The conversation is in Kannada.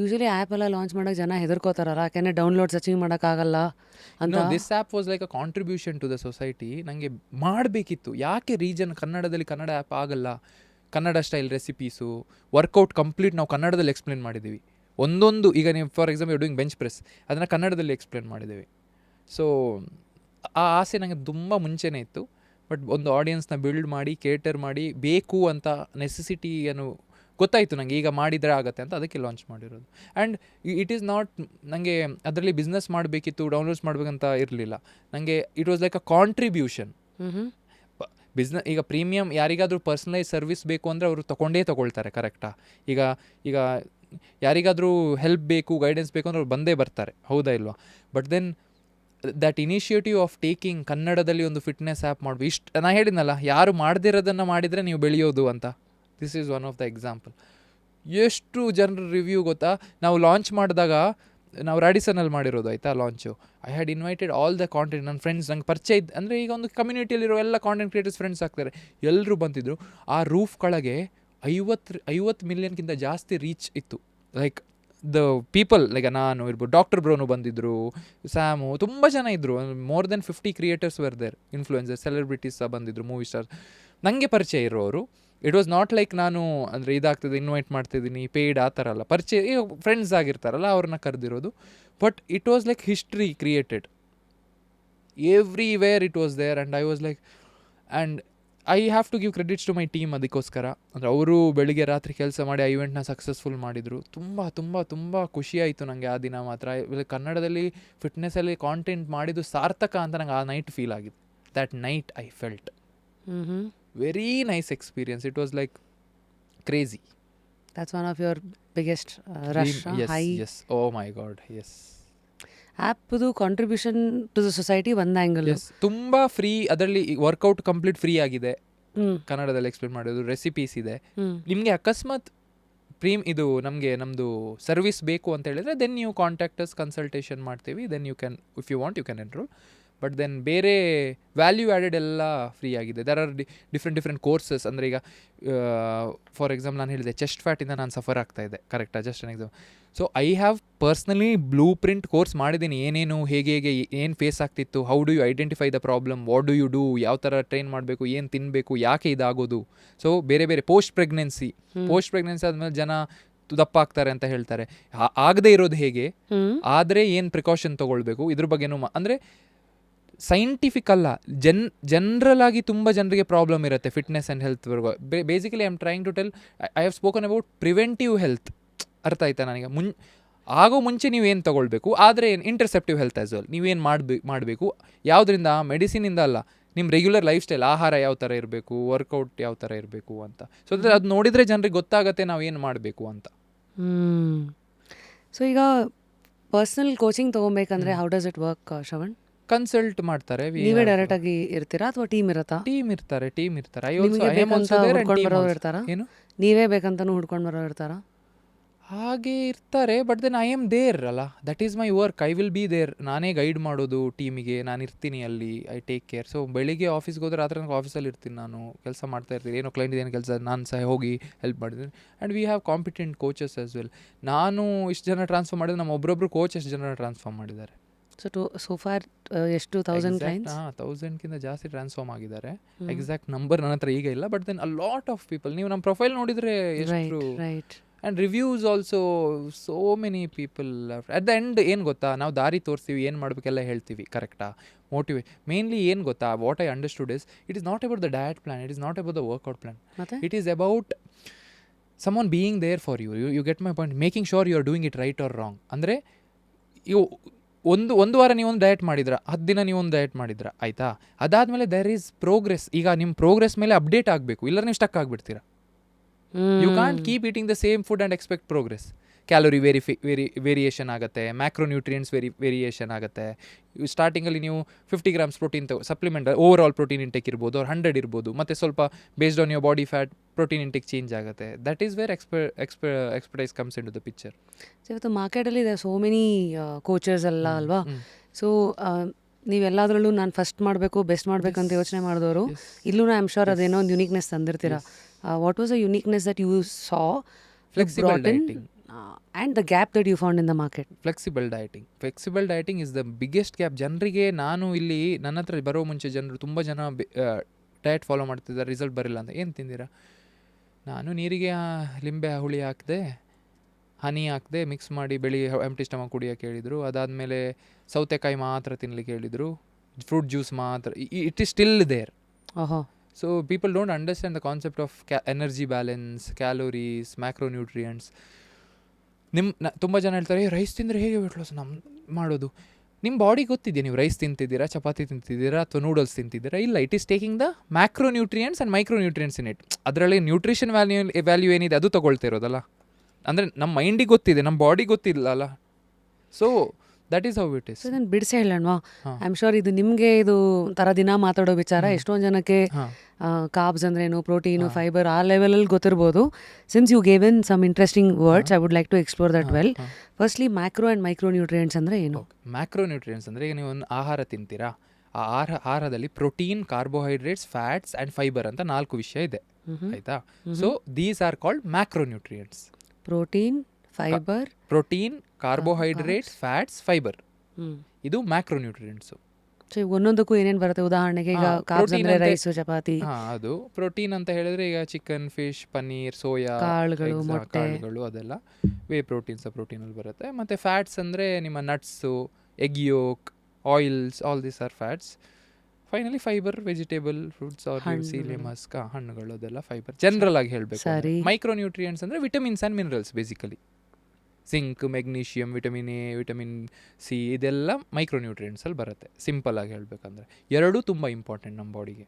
ಯೂಶಲಿ ಆ್ಯಪ್ ಎಲ್ಲ ಲಾಂಚ್ ಮಾಡೋಕೆ ಜನ ಹೆದರ್ಕೋತಾರಲ್ಲ, ಯಾಕೆಂದರೆ ಡೌನ್ಲೋಡ್ಸ್ ಅಚೀವ್ ಮಾಡೋಕ್ಕಾಗಲ್ಲ ಅಂತ. This app was like a contribution to the society. ನನಗೆ ಮಾಡಬೇಕಿತ್ತು. ಯಾಕೆ ರೀಜನ್ ಕನ್ನಡದಲ್ಲಿ ಕನ್ನಡ ಆ್ಯಪ್ ಆಗಲ್ಲ? Kannada style recipes, workout complete ನಾವು ಕನ್ನಡದಲ್ಲಿ ಎಕ್ಸ್ಪ್ಲೇನ್ ಮಾಡಿದ್ದೀವಿ. ಒಂದೊಂದು ಈಗ ನೀವು for example doing bench press, ಅದನ್ನು ಕನ್ನಡದಲ್ಲಿ ಎಕ್ಸ್ಪ್ಲೇನ್ ಮಾಡಿದ್ದೀವಿ. ಸೊ ಆ ಆಸೆ ನನಗೆ ತುಂಬ ಮುಂಚೆನೇ ಇತ್ತು. ಬಟ್ ಒಂದು ಆಡಿಯನ್ಸ್ನ ಬಿಲ್ಡ್ ಮಾಡಿ ಕೇಟರ್ ಮಾಡಿ ಬೇಕು ಅಂತ ನೆಸೆಸಿಟಿಯನ್ನು ಗೊತ್ತಾಯಿತು ನನಗೆ, ಈಗ ಮಾಡಿದರೆ ಆಗುತ್ತೆ ಅಂತ, ಅದಕ್ಕೆ ಲಾಂಚ್ ಮಾಡಿರೋದು. ಆ್ಯಂಡ್ ಇಟ್ ಈಸ್ ನಾಟ್ ನನಗೆ ಅದರಲ್ಲಿ ಬಿಸ್ನೆಸ್ ಮಾಡಬೇಕಿತ್ತು, ಡೌನ್ಲೋಡ್ಸ್ ಮಾಡಬೇಕಂತ ಇರಲಿಲ್ಲ ನನಗೆ. It was like a contribution. ಈಗ ಪ್ರೀಮಿಯಮ್ ಯಾರಿಗಾದರೂ ಪರ್ಸ್ನಲೈಸ್ ಸರ್ವಿಸ್ ಬೇಕು ಅಂದರೆ ಅವರು ತೊಗೊಳ್ತಾರೆ, ಕರೆಕ್ಟಾ? ಈಗ ಯಾರಿಗಾದರೂ ಹೆಲ್ಪ್ ಬೇಕು, ಗೈಡೆನ್ಸ್ ಬೇಕು ಅಂದರೆ ಅವ್ರು ಬಂದೇ ಬರ್ತಾರೆ, ಹೌದಾ ಇಲ್ವಾ? But then that initiative of taking ಕನ್ನಡದಲ್ಲಿ ಒಂದು ಫಿಟ್ನೆಸ್ ಆ್ಯಪ್ ಮಾಡಬೇಕು, ಇಷ್ಟು ನಾನು ಹೇಳಿದ್ನಲ್ಲ, ಯಾರು ಮಾಡದಿರೋದನ್ನು ಮಾಡಿದರೆ ನೀವು ಬೆಳೆಯೋದು ಅಂತ. This is one of the example. ಎಷ್ಟು ಜನರ ರಿವ್ಯೂ ಗೊತ್ತಾ? ನಾವು ಲಾಂಚ್ ಮಾಡಿದಾಗ ನಾವು ರಾಡಿಸನಲ್ಲಿ ಮಾಡಿರೋದು, ಆಯಿತಾ launch. I had invited all the content, ನನ್ನ ಫ್ರೆಂಡ್ಸ್, ನಂಗೆ ಪರಿಚಯ ಇದ್ದು, ಅಂದರೆ ಈಗ ಒಂದು ಕಮ್ಯುನಿಟಿಯಲ್ಲಿರೋ ಎಲ್ಲ ಕಾಂಟೆಂಟ್ ಕ್ರಿಯೇಟರ್ಸ್ ಫ್ರೆಂಡ್ಸ್ ಆಗ್ತಾರೆ, ಎಲ್ಲರೂ ಬಂದಿದ್ದರು. ಆ ರೂಫ್ ಕೆಳಗೆ 50 ಮಿಲಿಯನ್ಗಿಂತ ಜಾಸ್ತಿ ರೀಚ್ ಇತ್ತು. ಲೈಕ್ ದ ಪೀಪಲ್, ಲೈಕ್ ನಾನು ಇರ್ಬೋದು, ಡಾಕ್ಟರ್ ಬ್ರೋನು ಬಂದಿದ್ದರು, ಸ್ಯಾಮು, ತುಂಬ ಜನ ಇದ್ದರು. More than 50 creators were there, influencer, celebrities ಸಹ ಬಂದಿದ್ದರು, ಮೂವಿ ಸ್ಟಾರ್ಸ್, ನನಗೆ ಪರಿಚಯ ಇರೋರು. ಇಟ್ ವಾಸ್ ನಾಟ್ ಲೈಕ್ ನಾನು ಅಂದರೆ ಇದಾಗ್ತದೆ ಇನ್ವೈಟ್ ಮಾಡ್ತಿದ್ದೀನಿ ಪೇಯ್ಡ್ ಆ ಥರ ಅಲ್ಲ, ಪರಿಚಯ ಈಗ ಫ್ರೆಂಡ್ಸ್ ಆಗಿರ್ತಾರಲ್ಲ ಅವ್ರನ್ನ ಕರೆದಿರೋದು. But it was like history created everywhere, it was there. And I was like, and I have to give credits to my team. ಅದಕ್ಕೋಸ್ಕರ ಅಂದರೆ ಅವರು ಬೆಳಿಗ್ಗೆ ರಾತ್ರಿ ಕೆಲಸ ಮಾಡಿ ಆ ಇವೆಂಟ್ನ ಸಕ್ಸಸ್ಫುಲ್ ಮಾಡಿದರು. ತುಂಬ ತುಂಬ ತುಂಬ ಖುಷಿಯಾಯಿತು ನನಗೆ ಆ ದಿನ ಮಾತ್ರ. ಕನ್ನಡದಲ್ಲಿ ಫಿಟ್ನೆಸ್ಸಲ್ಲಿ ಕಾಂಟೆಂಟ್ ಮಾಡಿದ್ದು ಸಾರ್ಥಕ ಅಂತ ನಂಗೆ ಆ ನೈಟ್ ಫೀಲ್ ಆಗಿದೆ. That night I felt very nice experience. It was like crazy. That's one of your biggest rush, yes, high. Yes, oh my god, yes. ಆ್ಯಪ್ದು ಕಾಂಟ್ರಿಬ್ಯೂಷನ್ ಟು ದ ಸೊಸೈಟಿ ಒಂದು ಆ್ಯಂಗಲ್. ಎಸ್, ತುಂಬ ಫ್ರೀ. ಅದರಲ್ಲಿ ವರ್ಕೌಟ್ ಕಂಪ್ಲೀಟ್ ಫ್ರೀ ಆಗಿದೆ, ಕನ್ನಡದಲ್ಲಿ ಎಕ್ಸ್ಪ್ಲೇನ್ ಮಾಡೋದು, ರೆಸಿಪೀಸ್ ಇದೆ. ನಿಮಗೆ ಅಕಸ್ಮಾತ್ ಇದು ನಮ್ಮದು ಸರ್ವಿಸ್ ಬೇಕು ಅಂತ ಹೇಳಿದ್ರೆ ದೆನ್ ನೀವು ಕಾಂಟ್ಯಾಕ್ಟರ್ಸ್ ಕನ್ಸಲ್ಟೇಷನ್ ಮಾಡ್ತೀವಿ. Then you can, if you want you can enrol. But then ಬೇರೆ ವ್ಯಾಲ್ಯೂ ಆ್ಯಡೆಡ್ ಎಲ್ಲ ಫ್ರೀ ಆಗಿದೆ. There are different courses. ಅಂದರೆ ಈಗ ಫಾರ್ ಎಕ್ಸಾಂಪಲ್ ನಾನು ಹೇಳಿದೆ ಚೆಸ್ಟ್ ಫ್ಯಾಟಿಂದ ನಾನು ಸಫರ್ ಆಗ್ತಾ ಇದೆ, ಕರೆಕ್ಟಾ? Just an example. So I have personally blueprint course ಮಾಡಿದ್ದೀನಿ, ಏನೇನು ಹೇಗೆ ಏನು ಫೇಸ್ ಆಗ್ತಿತ್ತು, how do you identify the problem, what do you do, ಯಾವ ಥರ ಟ್ರೈನ್ ಮಾಡಬೇಕು, ಏನು ತಿನ್ನಬೇಕು, ಯಾಕೆ ಇದಾಗೋದು. ಸೊ ಬೇರೆ ಪೋಸ್ಟ್ ಪ್ರೆಗ್ನೆನ್ಸಿ ಆದಮೇಲೆ ಜನ ದಪ್ಪ ಆಗ್ತಾರೆ ಅಂತ ಹೇಳ್ತಾರೆ, ಆಗದೆ ಇರೋದು ಹೇಗೆ, ಆದರೆ ಏನು ಪ್ರಿಕಾಷನ್ ತೊಗೊಳ್ಬೇಕು, ಇದ್ರ ಬಗ್ಗೆನೂ ಅಂದರೆ ಸೈಂಟಿಫಿಕ್ ಅಲ್ಲ, ಜನರಲ್ ಆಗಿ ತುಂಬ ಜನರಿಗೆ ಪ್ರಾಬ್ಲಮ್ ಇರುತ್ತೆ ಫಿಟ್ನೆಸ್ ಆ್ಯಂಡ್ ಹೆಲ್ತ್ ವರ್ಗ. Basically I am trying to tell, I have spoken about preventive health. ಅರ್ಥ ಆಯ್ತಾ ನನಗೆ? ಆಗೋ ಮುಂಚೆ ನೀವೇನು ತೊಗೊಳ್ಬೇಕು, ಆದರೆ ಇಂಟರ್ಸೆಪ್ಟಿವ್ ಹೆಲ್ತ್ ಆ್ಯಸ್ ವೆಲ್ ನೀವೇನು ಮಾಡಬೇಕು, ಯಾವುದರಿಂದ, ಮೆಡಿಸಿನಿಂದ ಅಲ್ಲ, ನಿಮ್ಮ ರೆಗ್ಯುಲರ್ ಲೈಫ್ ಸ್ಟೈಲ್, ಆಹಾರ ಯಾವ ಥರ ಇರಬೇಕು, ವರ್ಕೌಟ್ ಯಾವ ಥರ ಇರಬೇಕು ಅಂತ. ಸೊ ಅದು ನೋಡಿದರೆ ಜನರಿಗೆ ಗೊತ್ತಾಗುತ್ತೆ ನಾವು ಏನು ಮಾಡಬೇಕು ಅಂತ. ಸೊ ಈಗ ಪರ್ಸ್ನಲ್ ಕೋಚಿಂಗ್ ತೊಗೊಬೇಕಂದ್ರೆ how does it work, Shravan? Consult ಮಾಡ್ತಾರೆ. ನೀವೇ ಡೈರೆಕ್ಟ್ ಆಗಿ ಇರ್ತೀರಾ ಅಥವಾ ಟೀಮ್ ಇರುತ್ತಾ? ಟೀಮ್ ಇರ್ತಾರೆ. ಏನು ನೀವೇ ಬೇಕಂತಾನು ಹುಡ್ಕೊಂಡು ಬರೋ ಇರ್ತಾರಾ? ಹಾಗೆ ಇರ್ತಾರೆ. But then I am there ಅಲ್ಲ, that is my work, I will be there. ನಾನೇ ಗೈಡ್ ಮಾಡೋದು ಟೀಮಿಗೆ, ನಾನು ಇರ್ತೀನಿ ಅಲ್ಲಿ, ಐ ಟೇಕ್ ಕೇರ್. ಸೊ ಬೆಳಿಗ್ಗೆ ಆಫೀಸ್ಗೆ ಹೋದ್ರೆ ರಾತ್ರಿ ನನಗೆ ಆಫೀಸಲ್ಲಿ ಇರ್ತೀನಿ, ನಾನು ಕೆಲಸ ಮಾಡ್ತಾ ಇರ್ತೀನಿ, ಏನೋ ಕ್ಲೈಂಟ್ ಏನು ಕೆಲಸ ನಾನು ಸಹ ಹೋಗಿ ಹೆಲ್ಪ್ ಮಾಡಿದ್ದೀನಿ. And we have competent coaches as well. ನಾನು ಇಷ್ಟು ಜನ ಟ್ರಾನ್ಸ್ಫರ್ ಮಾಡಿದ್ರೆ ನಮ್ಮ ಒಬ್ಬೊಬ್ರು ಕೋಚ್ ಎಷ್ಟು ಜನ ಟ್ರಾನ್ಸ್ಫಾರ್ಮ್ ಮಾಡಿದ್ದಾರೆ. ಸೊ ಫಾರ್ ಎಷ್ಟು 1000 ಕ್ಲೈಂಟ್ಸ್? 1000ಕ್ಕಿಂತ ಜಾಸ್ತಿ ಟ್ರಾನ್ಸ್ಫಾರ್ಮ್ ಆಗಿದ್ದಾರೆ. ಎಕ್ಸಾಕ್ಟ್ ನಂಬರ್ ನನ್ನ ಹತ್ರ ಈಗ ಇಲ್ಲ. But then a lot of people, ನೀವು ನಮ್ಮ ಪ್ರೊಫೈಲ್ ನೋಡಿದರೆ ಎಷ್ಟು, and reviews also, so many people. At the end ಏನು ಗೊತ್ತಾ, ನಾವು ದಾರಿ ತೋರಿಸ್ತೀವಿ, ಏನು ಮಾಡಬೇಕೆಲ್ಲ ಹೇಳ್ತೀವಿ, ಕರೆಕ್ಟಾ? ಮೇನ್ಲಿ ಏನು ಗೊತ್ತಾ, what I understood is, it is not about the diet plan, it is not about the workout plan, it is about someone being there for you. You get my point? Making sure you are doing it right or wrong. ಅಂದರೆ ಇವು ಒಂದು ವಾರ ನೀವೊಂದು ಡಯಟ್ ಮಾಡಿದ್ರ, 10 ದಿನ ನೀವೊಂದು ಡಯಟ್ ಮಾಡಿದ್ರ, ಆಯಿತಾ? ಅದಾದಮೇಲೆ ದೇರ್ ಈಸ್ ಪ್ರೋಗ್ರೆಸ್. ಈಗ ನಿಮ್ಮ ಪ್ರೋಗ್ರೆಸ್ ಮೇಲೆ ಅಪ್ಡೇಟ್ ಆಗಬೇಕು, ಇಲ್ಲ ನೀವು ಸ್ಟಕ್ ಆಗಿಬಿಡ್ತೀರಾ. You can't keep eating the same food and expect progress. Calorie variation ಆಗುತ್ತೆ, ಮ್ಯಾಕ್ರೋನ್ಯೂಟ್ರಿಯೆಂಟ್ಸ್ ವೇರಿಯೇಷನ್ ಆಗುತ್ತೆ. ಸ್ಟಾರ್ಟಿಂಗಲ್ಲಿ ನೀವು 50 grams protein supplement, overall protein intake ಇರ್ಬೋದು, ಅವ್ರು 100 ಇರ್ಬೋದು, ಮತ್ತು ಸ್ವಲ್ಪ based on your body fat protein intake change ಆಗುತ್ತೆ. That is where expertise comes in to the picture. ಇವತ್ತು ಮಾರ್ಕೆಟಲ್ಲಿ ಇದೆ ಸೋ ಮೆನಿ ಕೋಚಸ್ ಎಲ್ಲ ಅಲ್ವಾ? ಸೊ ನೀವೆಲ್ಲದರಲ್ಲೂ ನಾನು ಫಸ್ಟ್ ಮಾಡಬೇಕು, ಬೆಸ್ಟ್ ಮಾಡಬೇಕಂತ ಯೋಚನೆ ಮಾಡಿದವರು ಇಲ್ಲೂ ಐ ಆಮ್ ಶೋರ್ ಅದೇನೋ ಒಂದು ಯುನೀಕ್ನೆಸ್ ತಂದಿರ್ತೀರಾ. What was a uniqueness that you saw? Flexible dieting. And the gap that you found in the market. Flexible dieting is the biggest gap. ಜನರಿಗೆ ನಾನು ಇಲ್ಲಿ ನನ್ನ ಹತ್ರ ಬರೋ ಮುಂಚೆ ಜನರು ತುಂಬ ಜನ ಡಯಟ್ ಫಾಲೋ ಮಾಡ್ತಿದ್ದಾರೆ, ರಿಸಲ್ಟ್ ಬರಿಲ್ಲ ಅಂತ. ಏನು ತಿಂದಿರಾ? ನಾನು ನೀರಿಗೆ ಲಿಂಬೆ ಹುಳಿ ಹಾಕಿದೆ, ಹನಿ ಹಾಕಿದೆ, ಮಿಕ್ಸ್ ಮಾಡಿ ಬೆಳಿಗ್ಗೆ ಎಂಟಿ ಸ್ಟಮಕ್ ಕುಡಿಯೋಕೆ ಹೇಳಿದರು. ಅದಾದಮೇಲೆ ಸೌತೆಕಾಯಿ ಮಾತ್ರ ತಿನ್ನಲಿಕ್ಕೆ ಹೇಳಿದರು, ಫ್ರೂಟ್ ಜ್ಯೂಸ್ ಮಾತ್ರ. It is still there. ಓಹೋ. So people don't understand the concept of energy balance, calories, macronutrients. ತುಂಬ ಜನ ಹೇಳ್ತಾರೆ ರೈಸ್ ತಿಂದರೆ ಹೇಗೆ ವೆಯ್ಟ್ ಲಾಸ್ ಮಾಡೋದು. ನಿಮ್ಮ ಬಾಡಿ ಗೊತ್ತಿದೆಯಾ ನೀವು ರೈಸ್ ತಿಂತಿದ್ದೀರಾ, ಚಪಾತಿ ತಿಂತಿದ್ದೀರಾ, ಅಥವಾ ನೂಡಲ್ಸ್ ತಿಂತಿದ್ದೀರಾ? ಇಲ್ಲ, it is taking the macronutrients and micronutrients in it. ಅದರಲ್ಲಿ ನ್ಯೂಟ್ರಿಷನ್ ವ್ಯಾಲ್ಯೂ ಏನಿದೆ ಅದು ತೊಗೊಳ್ತಾ ಇರೋದಲ್ಲ. ಅಂದರೆ ನಮ್ಮ ಮೈಂಡಿಗೆ ಗೊತ್ತಿದೆ, ನಮ್ಮ ಬಾಡಿ ಗೊತ್ತಿಲ್ಲ ಅಲ್ಲ. So that is how it is. So ನಾನು ಬಿಡಿಸಿ ಹೇಳೋಣವಾ? ಐ ಆಮ್ ಶೋರ್ ಇದು ನಿಮಗೆ ಇದು ಥರ ದಿನ ಮಾತಾಡೋ ವಿಚಾರ. ಎಷ್ಟೊಂದು ಜನಕ್ಕೆ ಕಾರ್ಬ್ಸ್ ಅಂದ್ರೇನು, ಪ್ರೋಟೀನು, ಫೈಬರ್ ಆ ಲೆವೆಲಲ್ಲಿ ಗೊತ್ತಿರ್ಬೋದು. Since you given some interesting words, I would like to explore that well. Firstly macro and micronutrients ಅಂದರೆ ಏನು? ಮ್ಯಾಕ್ರೋನ್ಯೂಟ್ರಿಯೆಂಟ್ಸ್ ಅಂದರೆ ಈಗ ನೀವು ಒಂದು ಆಹಾರ ತಿಂತೀರಾ, ಆ ಆಹಾರದಲ್ಲಿ protein, carbohydrates, fats and fibre ಅಂತ 4 ವಿಷಯ ಇದೆ, ಆಯಿತಾ? So these are called macronutrients. Protein, carbohydrates, fats, fibre, ಇದು ಮ್ಯಾಕ್ರೋನ್ಯೂಟ್ರಿಯೆಂಟ್ಸು. ಸೊ ಒಂದೊಂದಕ್ಕೂ ಏನೇನು ಬರುತ್ತೆ? ಉದಾಹರಣೆಗೆ ಈಗ ಕಾರ್ಬ್ಸ್ ಅಂದರೆ ರೈಸು, ಚಪಾತಿ. ಅದು ಪ್ರೋಟೀನ್ ಅಂತ ಹೇಳಿದ್ರೆ ಈಗ ಚಿಕನ್, ಫಿಶ್, ಪನ್ನೀರ್, ಸೋಯಾ, ಕಾಳುಗಳು, ಮೊಟ್ಟೆ, ಅದೆಲ್ಲ ವೇ ಪ್ರೋಟೀನಲ್ಲಿ ಬರುತ್ತೆ. ಮತ್ತು ಫ್ಯಾಟ್ಸ್ ಅಂದರೆ ನಿಮ್ಮ nuts, egg yolk, oils, all these are fats. Finally fibre, vegetable, fruits, ಸೀಲೆಮಸ್, ಹಣ್ಣುಗಳು, ಅದೆಲ್ಲ ಫೈಬರ್. ಜನರಲ್ ಆಗಿ ಹೇಳಬೇಕು. ಮೈಕ್ರೋನ್ಯೂಟ್ರಿಯೆಂಟ್ಸ್ ಅಂದರೆ vitamins and minerals, basically zinc, magnesium, vitamin A, vitamin C, ಇದೆಲ್ಲ ಮೈಕ್ರೋನ್ಯೂಟ್ರಿಯೆಂಟ್ಸಲ್ಲಿ ಬರುತ್ತೆ. ಸಿಂಪಲ್ ಆಗಿ ಹೇಳಬೇಕಂದ್ರೆ 2 ತುಂಬ ಇಂಪಾರ್ಟೆಂಟ್ ನಮ್ಮ ಬಾಡಿಗೆ.